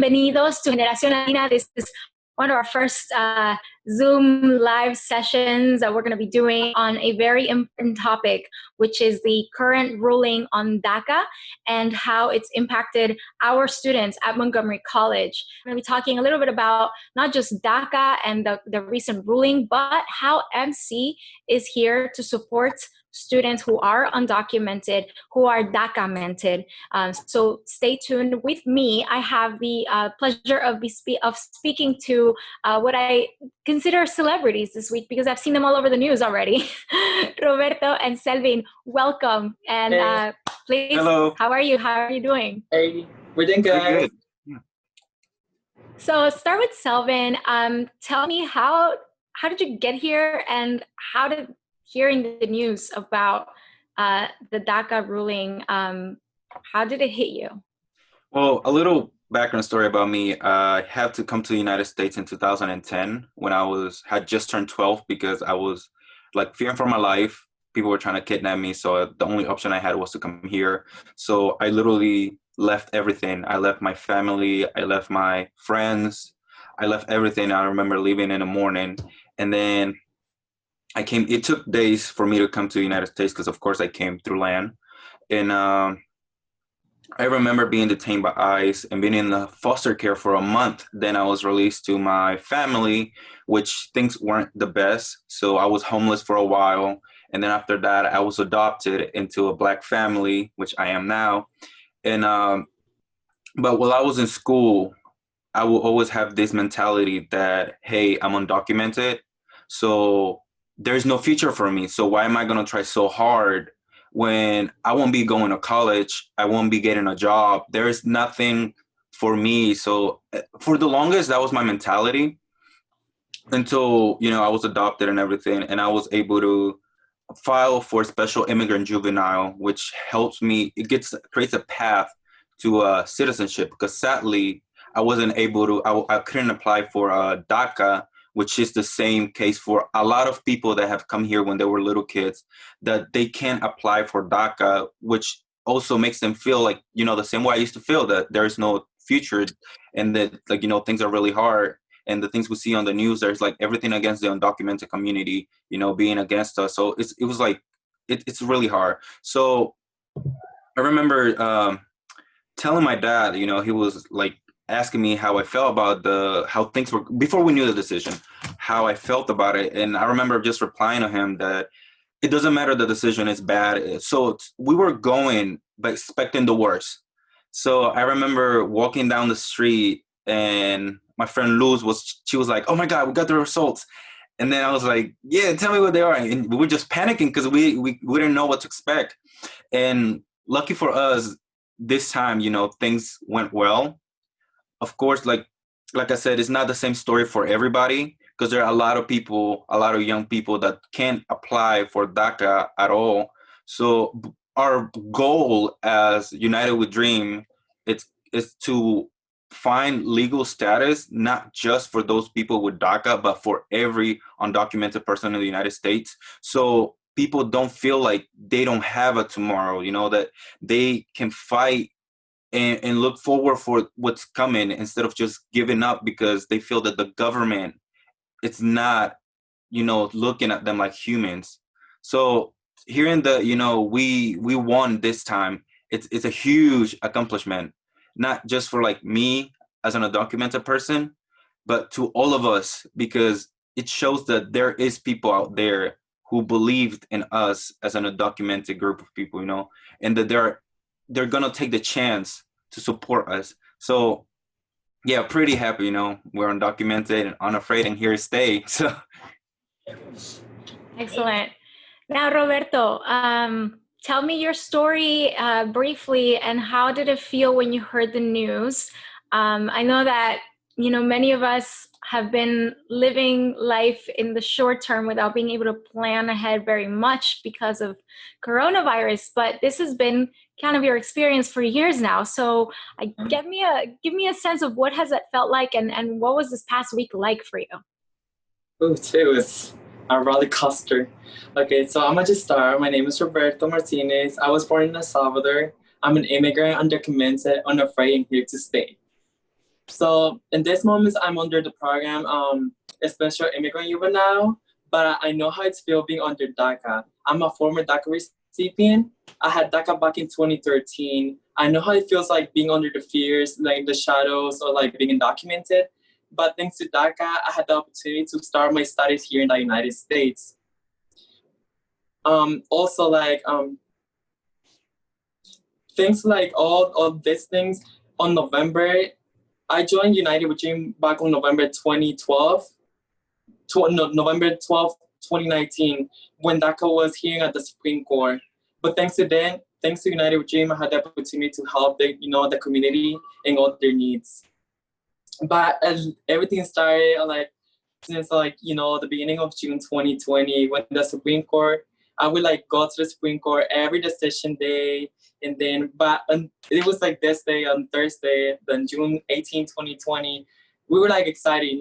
Bienvenidos to Generación Latina. This is one of our first Zoom live sessions that we're going to be doing on a very important topic, which is the current ruling on Daca and how it's impacted our students at Montgomery College. We're going to be talking a little bit about not just Daca and the recent ruling, but how MC is here to support students who are undocumented, who are DACA-mented. So stay tuned with me. I have the pleasure of speaking to what I consider celebrities this week because I've seen them all over the news already. Roberto and Selvin, welcome. And hey. Please, hello. How are you? How are you doing? Hey, we're doing good. So start with Selvin. Tell me how did you get here, and how did hearing the news about the Daca ruling, how did it hit you? Well, a little background story about me. I had to come to the United States in 2010 when I had just turned 12 because I was like fearing for my life. People were trying to kidnap me, so the only option I had was to come here. So I literally left everything. I left my family. I left my friends. I left everything. I remember leaving in the morning, and then it took days for me to come to the United States because, of course, I came through land. And I remember being detained by ICE and being in the foster care for a month. Then I was released to my family, which things weren't the best. So I was homeless for a while. And then after that, I was adopted into a Black family, which I am now. And but while I was in school, I will always have this mentality that, hey, I'm undocumented. So there's no future for me. So why am I going to try so hard when I won't be going to college? I won't be getting a job. There's nothing for me. So for the longest, that was my mentality until, I was adopted and everything. And I was able to file for special immigrant juvenile, which helps me. Creates a path to citizenship, because sadly, I wasn't able to, I couldn't apply for DACA, which is the same case for a lot of people that have come here when they were little kids, that they can't apply for DACA, which also makes them feel like, the same way I used to feel, that there is no future and that, things are really hard. And the things we see on the news, there's like everything against the undocumented community, being against us. So it was like, it's really hard. So I remember telling my dad, he was like, asking me how I felt about how things were before we knew the decision, how I felt about it. And I remember just replying to him that it doesn't matter, the decision is bad. So we were going, but expecting the worst. So I remember walking down the street and my friend Luz she was like, oh my God, we got the results. And then I was like, yeah, tell me what they are. And we were just panicking because we didn't know what to expect. And lucky for us, this time, things went well. Of course, like I said, it's not the same story for everybody, because there are a lot of people, a lot of young people that can't apply for DACA at all. So our goal as United We Dream is to find legal status, not just for those people with DACA, but for every undocumented person in the United States. So people don't feel like they don't have a tomorrow, that they can fight and look forward for what's coming instead of just giving up because they feel that the government, it's not, looking at them like humans. So hearing that, we won this time, it's a huge accomplishment, not just for like me as an undocumented person, but to all of us, because it shows that there is people out there who believed in us as an undocumented group of people, and that they're going to take the chance to support us. So yeah, pretty happy, we're undocumented and unafraid and here to stay. So excellent. Now, Roberto, tell me your story briefly, and how did it feel when you heard the news? I know that, many of us have been living life in the short term without being able to plan ahead very much because of coronavirus, but this has been kind of your experience for years now. So give me a sense of what has it felt like, and what was this past week like for you? Oh, it was a roller coaster. Okay, so I'm gonna just start. My name is Roberto Martinez. I was born in El Salvador. I'm an immigrant, undocumented, unafraid, and here to stay. So in this moment, I'm under the program, Special Immigrant Juvenile, but I know how it's feel being under DACA. I'm a former DACA recipient. I had DACA back in 2013. I know how it feels like being under the fears, like the shadows, or like being undocumented. But thanks to DACA, I had the opportunity to start my studies here in the United States. Also, things like all these things on November, I joined United with Dream back on November 2012, November 12th, 2019, when DACA was hearing at the Supreme Court. But thanks to United with Dream, I had the opportunity to help the community and all their needs. But as everything started, since the beginning of June 2020, when the Supreme Court, I would go to the Supreme Court every decision day, and then it was like this day on Thursday, then June 18, 2020, we were excited,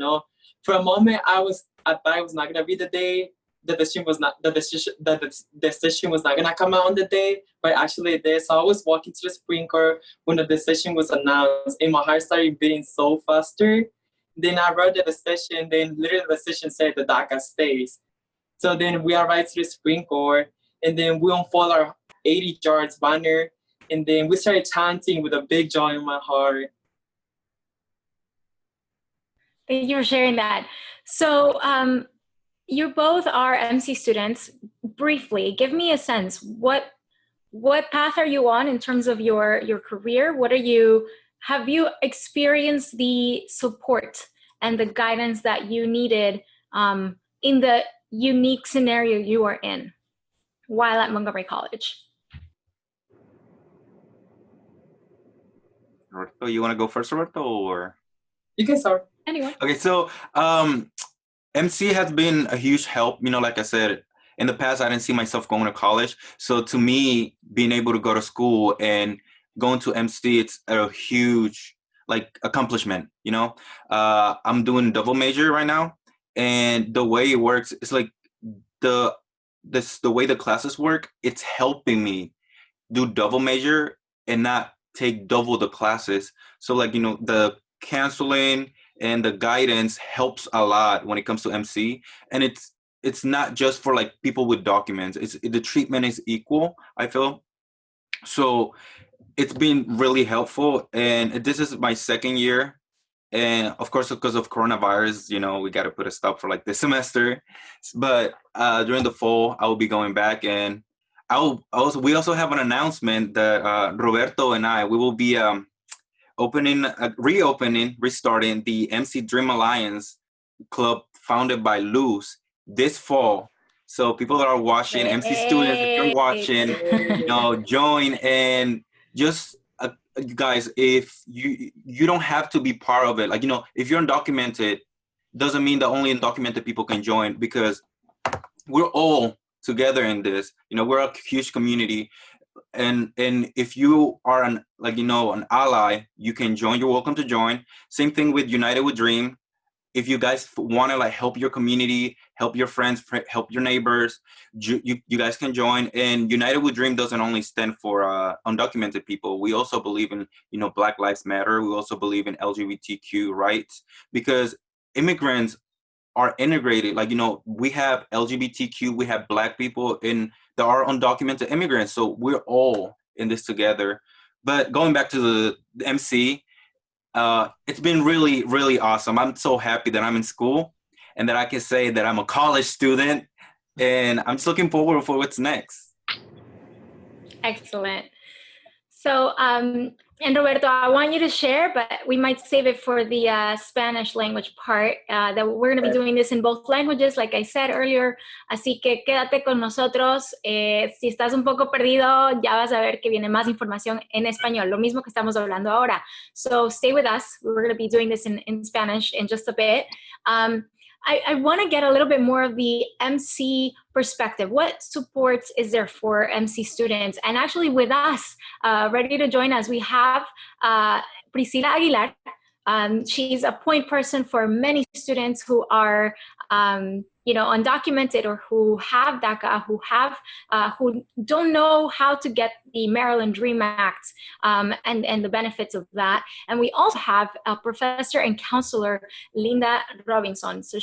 For a moment, I thought it was not gonna be the day. The decision was not gonna come out on the day, but actually it did. So I was walking to the Supreme Court when the decision was announced, and my heart started beating so faster. Then I read the decision, then literally the decision said the DACA stays. So then we arrived to the Supreme Court, and then we unfold our 80 yards banner, and then we started chanting with a big joy in my heart. Thank you for sharing that. So you both are MC students. Briefly, give me a sense. What path are you on in terms of your career? Have you experienced the support and the guidance that you needed in the unique scenario you are in while at Montgomery College? Roberto, you want to go first, Roberto, or? You can start. Anyone. Okay, so MC has been a huge help. Like I said, in the past, I didn't see myself going to college. So to me, being able to go to school and going to MC, it's a huge accomplishment. I'm doing double major right now, and the way it works, it's the way the classes work. It's helping me do double major and not take double the classes. So the canceling and the guidance helps a lot when it comes to MC, and it's not just for people with documents. The treatment is equal, I feel. So it's been really helpful, and this is my second year, and of course because of coronavirus, we got to put a stop for this semester. But during the fall, I will be going back, and we also have an announcement that Roberto and we will be restarting the MC Dream Alliance Club founded by Luz this fall. So people that are watching, MC students, if you're watching, join, and just guys, if you don't have to be part of it. If you're undocumented, doesn't mean that only undocumented people can join, because we're all together in this. We're a huge community. And if you are an ally, you can join. You're welcome to join. Same thing with United with Dream. If you guys want to help your community, help your friends, help your neighbors, you guys can join. And United with Dream doesn't only stand for undocumented people. We also believe in Black Lives Matter. We also believe in LGBTQ rights, because immigrants are integrated. We have LGBTQ, we have Black people that are undocumented immigrants. So we're all in this together. But going back to the MC, it's been really, really awesome. I'm so happy that I'm in school and that I can say that I'm a college student, and I'm just looking forward for what's next. Excellent. So, and Roberto, I want you to share, but we might save it for the Spanish language part. That we're going to be doing this in both languages, like I said earlier. Así que quédate con nosotros. Si estás un poco perdido, ya vas a ver que viene más información en español, lo mismo que estamos hablando ahora. So stay with us. We're going to be doing this in Spanish in just a bit. I want to get a little bit more of the MC perspective. What support is there for MC students? And actually with us, ready to join us, we have Priscila Aguilar. She's a point person for many students who are undocumented or who have DACA, who don't know how to get the Maryland Dream Act and the benefits of that. And we also have a professor and counselor, Linda Robinson. So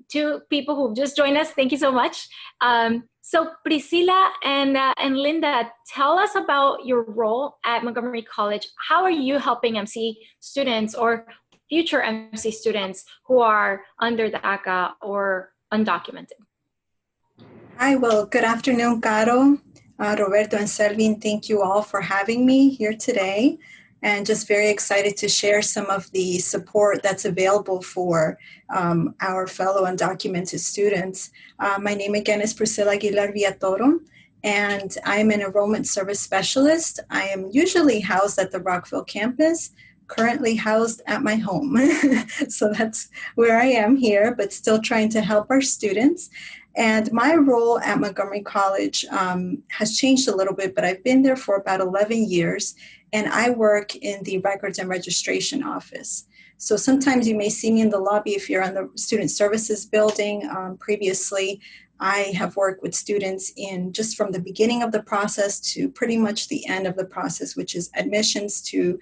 two people who've just joined us. Thank you so much. So Priscilla and Linda, tell us about your role at Montgomery College. How are you helping MC students or future MC students who are under DACA or undocumented? Hi, well, good afternoon, Caro, Roberto, and Selvin. Thank you all for having me here today. And just very excited to share some of the support that's available for our fellow undocumented students. My name again is Priscilla Aguilar Villatoro, and I'm an enrollment service specialist. I am usually housed at the Rockville campus, currently housed at my home. So that's where I am here, but still trying to help our students. And my role at Montgomery College has changed a little bit, but I've been there for about 11 years, and I work in the Records and Registration Office. So sometimes you may see me in the lobby if you're on the Student Services building. Previously, I have worked with students in just from the beginning of the process to pretty much the end of the process, which is admissions to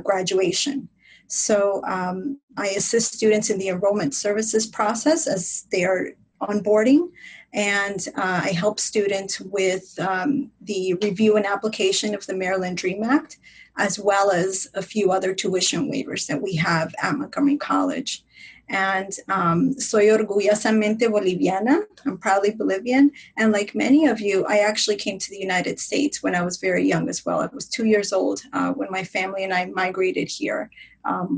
graduation. So I assist students in the enrollment services process as they are onboarding, and I help students with the review and application of the Maryland Dream Act, as well as a few other tuition waivers that we have at Montgomery College. And soy orgullosamente boliviana. I'm proudly Bolivian. And like many of you, I actually came to the United States when I was very young as well. I was 2 years old when my family and I migrated here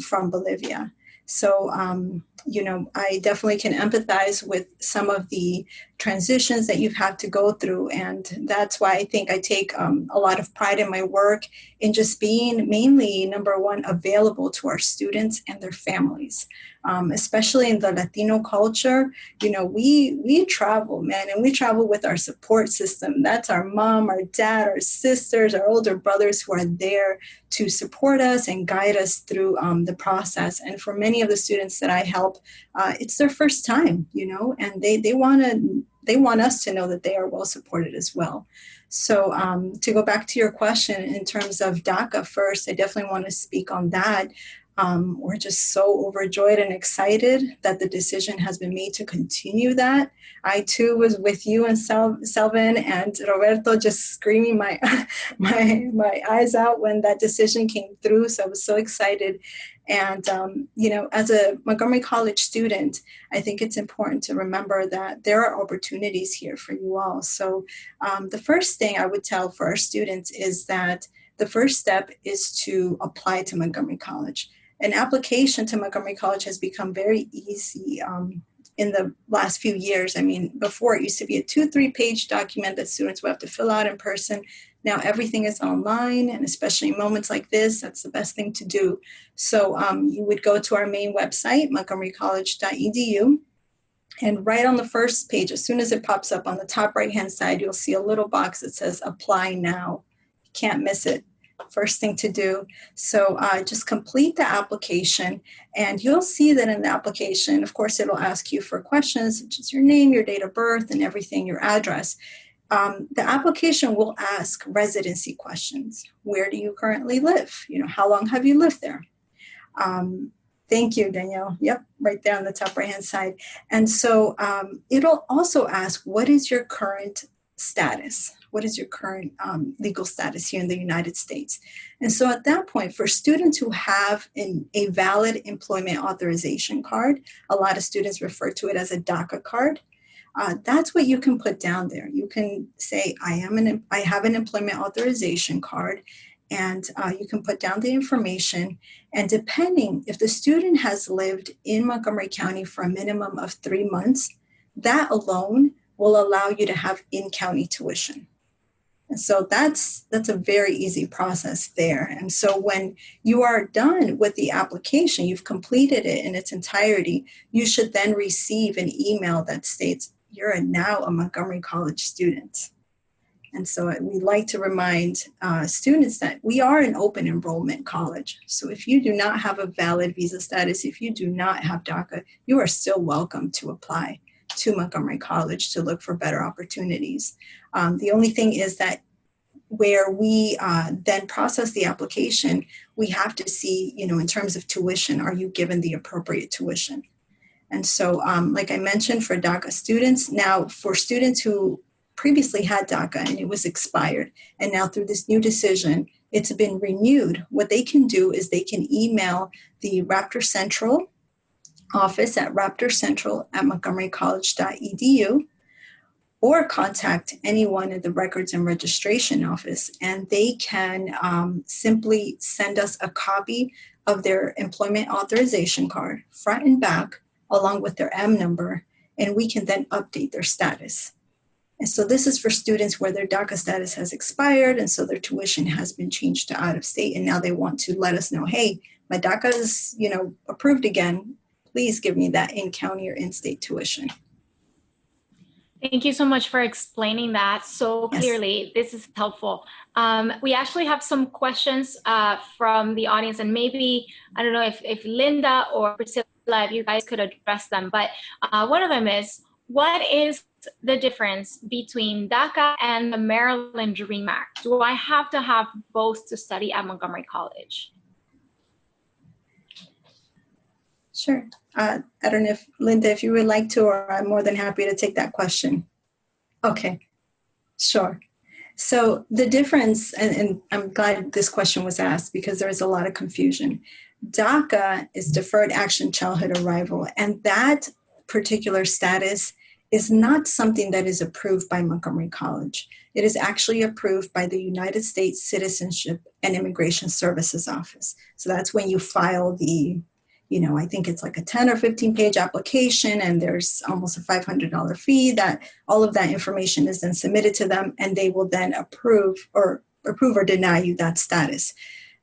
from Bolivia. So, I definitely can empathize with some of the transitions that you've had to go through. And that's why I think I take a lot of pride in my work in just being mainly, number one, available to our students and their families. Especially in the Latino culture, we travel, man, and we travel with our support system. That's our mom, our dad, our sisters, our older brothers who are there to support us and guide us through the process. And for many of the students that I help, it's their first time, and they want us to know that they are well supported as well. So to go back to your question in terms of DACA first, I definitely want to speak on that. We're just so overjoyed and excited that the decision has been made to continue that. I too was with you and Selvin and Roberto just screaming my eyes out when that decision came through. So I was so excited. And, as a Montgomery College student, I think it's important to remember that there are opportunities here for you all. So the first thing I would tell for our students is that the first step is to apply to Montgomery College. An application to Montgomery College has become very easy in the last few years. I mean, before it used to be a 2-3 page document that students would have to fill out in person. Now everything is online, and especially in moments like this, that's the best thing to do. So you would go to our main website, montgomerycollege.edu, and right on the first page, as soon as it pops up on the top right-hand side, you'll see a little box that says apply now. You can't miss it. First thing to do. So just complete the application, and you'll see that in the application, of course, it'll ask you for questions such as your name, your date of birth, and everything, your address. The application will ask residency questions. Where do you currently live? How long have you lived there? Thank you, Danielle. Yep, right there on the top right-hand side. And so it'll also ask, what is your current status? What is your current legal status here in the United States? And so at that point, for students who have a valid employment authorization card, a lot of students refer to it as a DACA card. That's what you can put down there. You can say, I have an employment authorization card, and you can put down the information. And depending if the student has lived in Montgomery County for a minimum of 3 months, that alone will allow you to have in-county tuition. And so that's a very easy process there. And so when you are done with the application, you've completed it in its entirety, you should then receive an email that states you're now a Montgomery College student. And so we like to remind students that we are an open enrollment college. So if you do not have a valid visa status, if you do not have DACA, you are still welcome to apply to Montgomery College to look for better opportunities. The only thing is that where we then process the application, we have to see, in terms of tuition, are you given the appropriate tuition? And so, like I mentioned, for DACA students, now for students who previously had DACA and it was expired, and now through this new decision, it's been renewed, what they can do is they can email the Raptor Central office at raptorcentral@montgomerycollege.edu, or contact anyone at the Records and Registration Office, and they can simply send us a copy of their employment authorization card, front and back, along with their M number, and we can then update their status. And so this is for students where their DACA status has expired, and so their tuition has been changed to out of state, and now they want to let us know, hey, my DACA is, approved again. Please give me that in-county or in-state tuition. Thank you so much for explaining that so clearly. Yes. This is helpful. We actually have some questions from the audience, and maybe, I don't know if Linda or Priscilla, if you guys could address them, but one of them is, what is the difference between DACA and the Maryland DREAM Act? Do I have to have both to study at Montgomery College? Sure. I don't know if, Linda, if you would like to, or I'm more than happy to take that question. Okay, sure. So the difference, and I'm glad this question was asked because there is a lot of confusion. DACA is Deferred Action Childhood Arrival, and that particular status is not something that is approved by Montgomery College. It is actually approved by the United States Citizenship and Immigration Services Office. So that's when you file the, I think it's like a 10 or 15 page application, and there's almost a $500 fee that all of that information is then submitted to them, and they will then approve or deny you that status.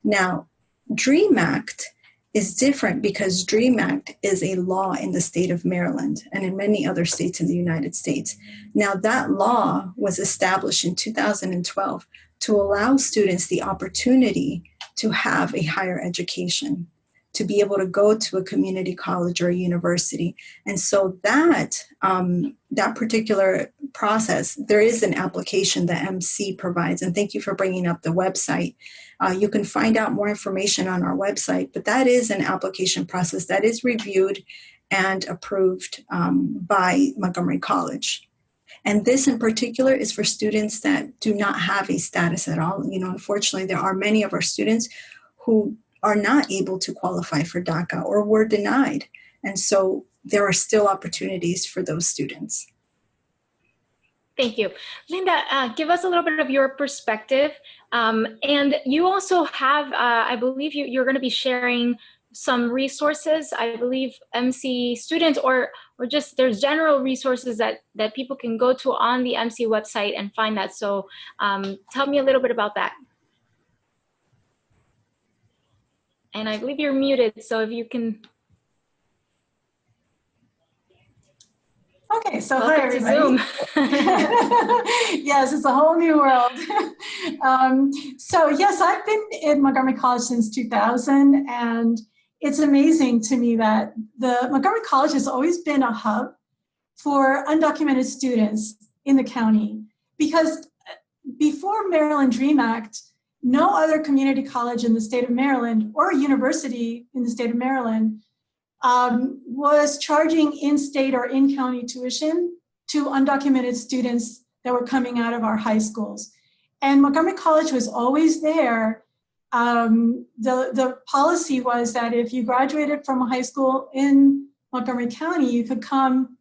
Now, DREAM Act is different because DREAM Act is a law in the state of Maryland and in many other states in the United States. Now, that law was established in 2012 to allow students the opportunity to have a higher education, to be able to go to a community college or a university. And so that particular process, there is an application that MC provides. And thank you for bringing up the website. You can find out more information on our website, but that is an application process that is reviewed and approved by Montgomery College. And this in particular is for students that do not have a status at all. Unfortunately, there are many of our students who are not able to qualify for DACA or were denied. And so there are still opportunities for those students. Thank you. Linda, give us a little bit of your perspective. And you also have, I believe you're going to be sharing some resources. I believe MC students or just there's general resources that people can go to on the MC website and find that. So tell me a little bit about that. And I believe you're muted, so if you can. Okay, so welcome hi everybody. Yes, it's a whole new world. So yes, I've been in Montgomery College since 2000, and it's amazing to me that the Montgomery College has always been a hub for undocumented students in the county, because before Maryland DREAM Act, no other community college in the state of Maryland or university in the state of Maryland was charging in-state or in-county tuition to undocumented students that were coming out of our high schools. And Montgomery College was always there. The policy was that if you graduated from a high school in Montgomery County, you could come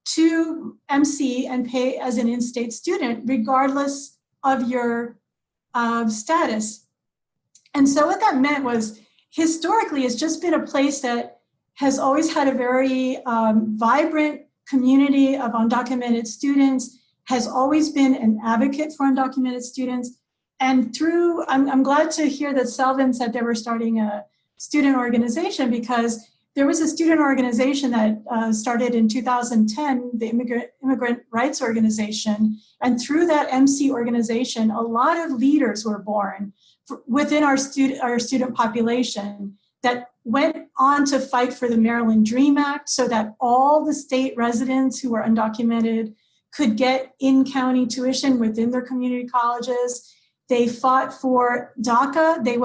to MC and pay as an in-state student, regardless of your status. And so what that meant was, historically, it's just been a place that has always had a very vibrant community of undocumented students, has always been an advocate for undocumented students. And I'm glad to hear that Selvin said they were starting a student organization, because there was a student organization that started in 2010, the Immigrant Rights Organization, and through that MC organization, a lot of leaders were born within our student population that went on to fight for the Maryland DREAM Act so that all the state residents who were undocumented could get in-county tuition within their community colleges. They fought for DACA. They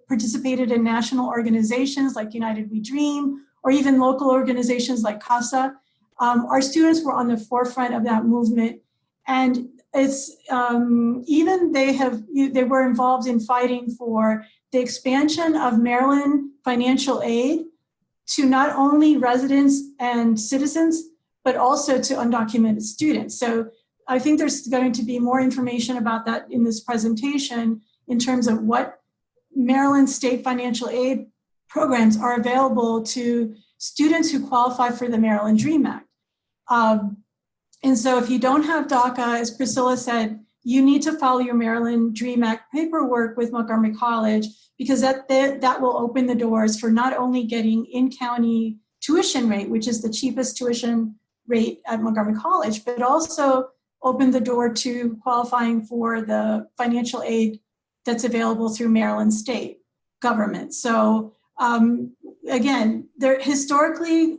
participated in national organizations like United We Dream, or even local organizations like CASA. Our students were on the forefront of that movement. And it's even they were involved in fighting for the expansion of Maryland financial aid to not only residents and citizens, but also to undocumented students. So I think there's going to be more information about that in this presentation in terms of what Maryland state financial aid programs are available to students who qualify for the Maryland DREAM Act. And so if you don't have DACA, as Priscilla said, you need to follow your Maryland DREAM Act paperwork with Montgomery College, because that will open the doors for not only getting in-county tuition rate, which is the cheapest tuition rate at Montgomery College, but also open the door to qualifying for the financial aid that's available through Maryland state government. So again, historically,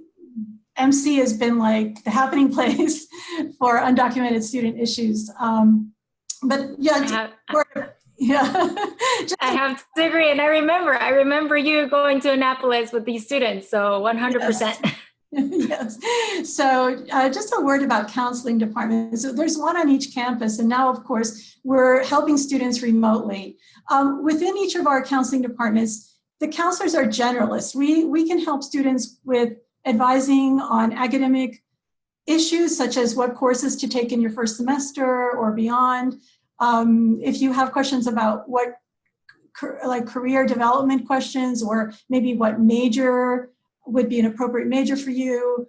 MC has been like the happening place for undocumented student issues. But yeah, I have to agree, and I remember you going to Annapolis with these students, so 100%. Yes. So just a word about counseling departments. So there's one on each campus, and now, of course, we're helping students remotely. Within each of our counseling departments, the counselors are generalists. We can help students with advising on academic issues, such as what courses to take in your first semester or beyond. If you have questions about what, like career development questions, or maybe what major would be an appropriate major for you.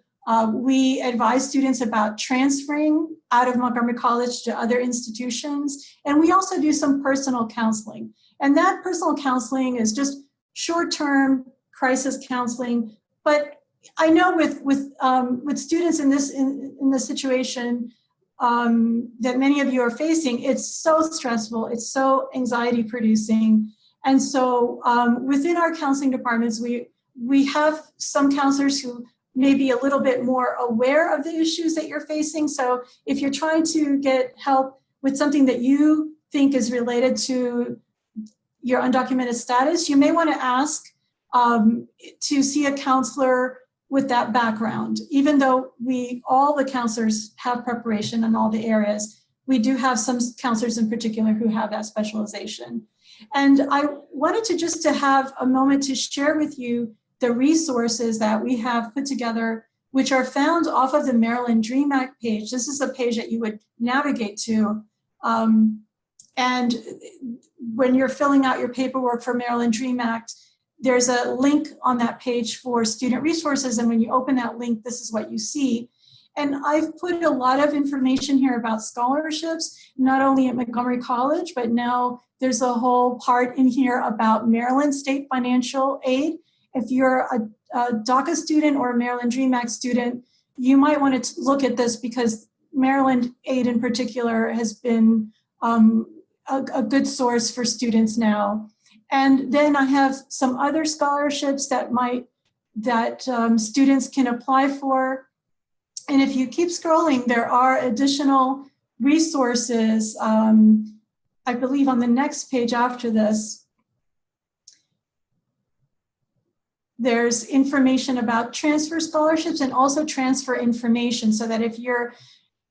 We advise students about transferring out of Montgomery College to other institutions. And we also do some personal counseling. And that personal counseling is just short-term crisis counseling. But I know with students in this situation that many of you are facing, it's so stressful, it's so anxiety-producing. And so within our counseling departments, we have some counselors who may be a little bit more aware of the issues that you're facing. So if you're trying to get help with something that you think is related to your undocumented status, you may want to ask to see a counselor with that background. Even though all the counselors have preparation in all the areas, we do have some counselors in particular who have that specialization. And I wanted to have a moment to share with you the resources that we have put together, which are found off of the Maryland DREAM Act page. This is a page that you would navigate to. And when you're filling out your paperwork for Maryland DREAM Act, there's a link on that page for student resources. And when you open that link, this is what you see. And I've put a lot of information here about scholarships, not only at Montgomery College, but now there's a whole part in here about Maryland state financial aid. If you're a DACA student or a Maryland DREAM Act student, you might want to look at this, because Maryland aid in particular has been a good source for students now. And then I have some other scholarships that students can apply for. And if you keep scrolling, there are additional resources, I believe on the next page after this. There's information about transfer scholarships and also transfer information, so that if you're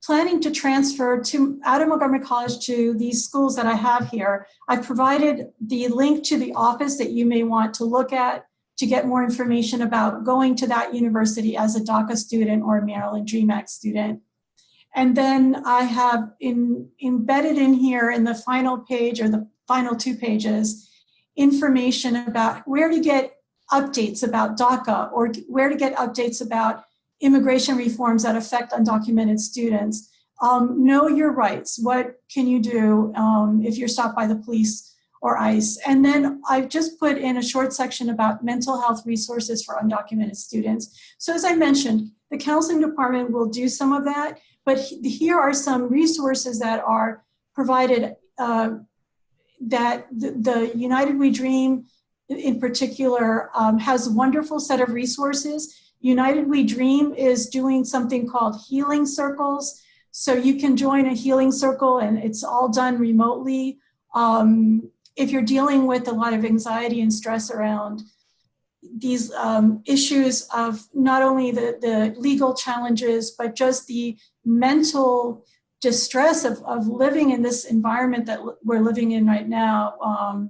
planning to transfer out of Montgomery College to these schools that I have here, I've provided the link to the office that you may want to look at to get more information about going to that university as a DACA student or a Maryland DREAM Act student. And then I have embedded in here in the final page, or the final 2 pages, information about where to get updates about DACA, or where to get updates about immigration reforms that affect undocumented students. Know your rights. What can you do if you're stopped by the police or ICE. And then I've just put in a short section about mental health resources for undocumented students. So as I mentioned, the counseling department will do some of that, but here are some resources that are provided that the United We Dream in particular has a wonderful set of resources. United We Dream is doing something called healing circles. So you can join a healing circle and it's all done remotely. If you're dealing with a lot of anxiety and stress around these issues of not only the legal challenges, but just the mental distress of living in this environment that we're living in right now,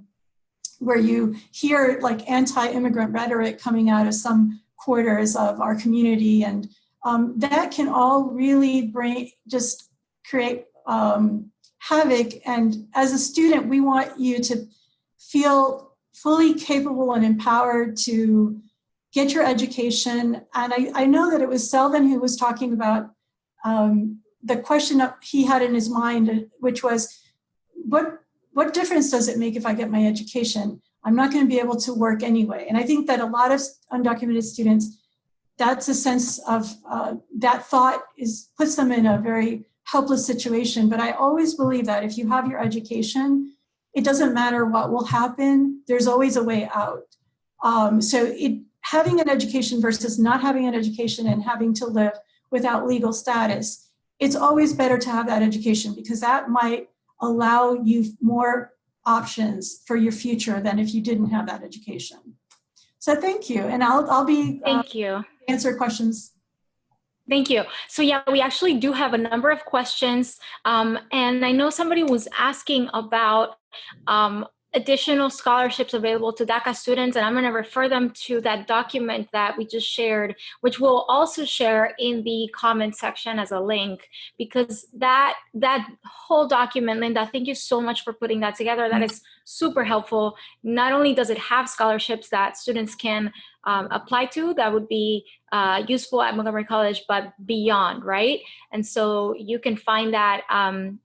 where you hear like anti-immigrant rhetoric coming out of some quarters of our community, and that can all really create havoc. And as a student, we want you to feel fully capable and empowered to get your education. And I know that it was Selvin who was talking about the question that he had in his mind, which was, what difference does it make if I get my education? I'm not going to be able to work anyway. And I think that a lot of undocumented students, that's a sense of that thought puts them in a very helpless situation. But I always believe that if you have your education, it doesn't matter what will happen, there's always a way out. So having an education versus not having an education and having to live without legal status, it's always better to have that education, because that might allow you more options for your future than if you didn't have that education. So thank you, and I'll be thank you. Answer questions. Thank you. So yeah, we actually do have a number of questions, and I know somebody was asking about additional scholarships available to Daca students, and I'm going to refer them to that document that we just shared, which we'll also share in the comment section as a link, because that whole document, Linda, thank you so much for putting that together. That is super helpful. Not only does it have scholarships that students can apply to that would be useful at Montgomery College, but beyond, right? And so you can find that on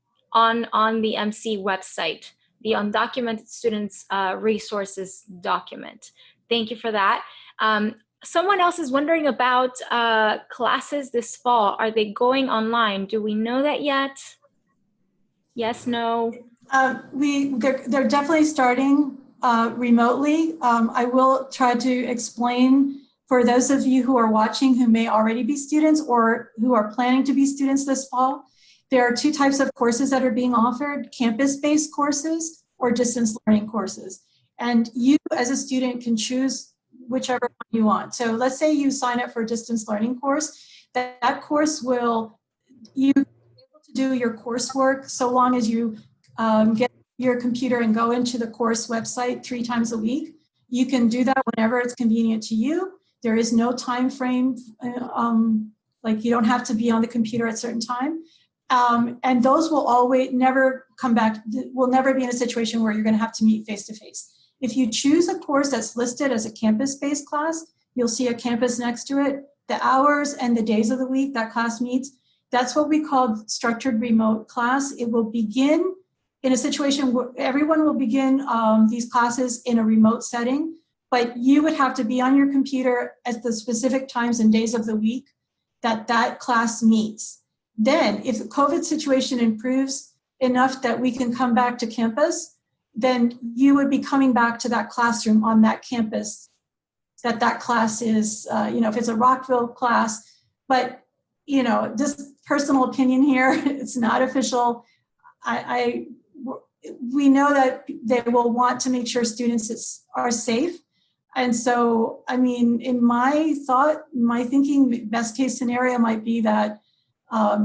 the MC website, the Undocumented Students Resources document. Thank you for that. Someone else is wondering about classes this fall. Are they going online? Do we know that yet? Yes, no? They're definitely starting remotely. I will try to explain for those of you who are watching who may already be students or who are planning to be students this fall. There are two types of courses that are being offered: campus-based courses or distance learning courses. And you as a student can choose whichever one you want. So let's say you sign up for a distance learning course. That course will, you be able to do your coursework so long as you get your computer and go into the course website 3 times a week. You can do that whenever it's convenient to you. There is no time frame, like you don't have to be on the computer at a certain time. And those will always never come back, will never be in a situation where you're going to have to meet face-to-face. If you choose a course that's listed as a campus-based class, you'll see a campus next to it, the hours and the days of the week that class meets. That's what we call structured remote class. It will begin in a situation where everyone will begin these classes in a remote setting, but you would have to be on your computer at the specific times and days of the week that class meets. Then, if the COVID situation improves enough that we can come back to campus, then you would be coming back to that classroom on that campus that class is, if it's a Rockville class. But, just personal opinion here, it's not official. We know that they will want to make sure students are safe. And so, in my thinking, best case scenario might be that half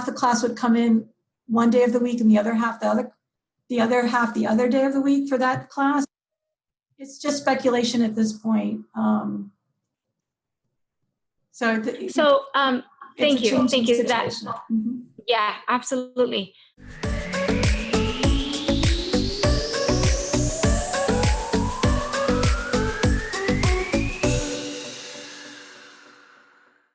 the class would come in one day of the week and the other half the other day of the week for that class. It's just speculation at this point. Thank you. That, yeah, absolutely.